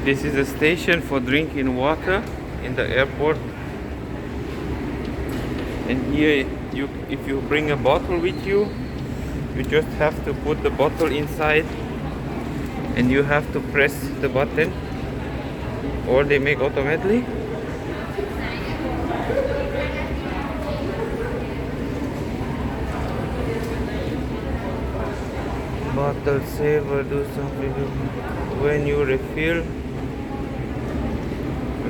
This is a station for drinking water in the airport. And here, if you bring a bottle with you, you just have to put the bottle inside and you have to press the button, or they make automatically. Bottle saver, do something when you refill.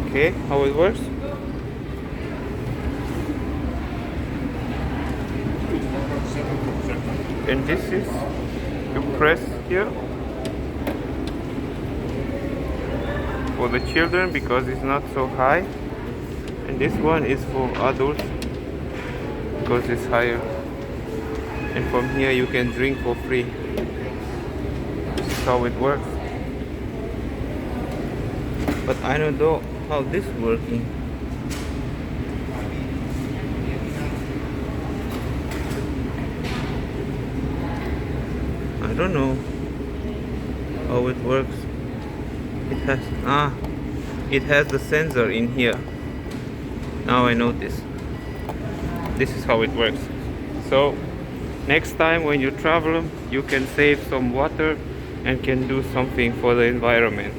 Okay, how it works? And this is, you press here for the children because it's not so high, and this one is for adults because it's higher, and from here you can drink for free. This is how it works, but I don't know how this is working. I don't know how it works. It has the sensor in here. Now I notice. This is how it works. So next time when you travel, you can save some water and can do something for the environment.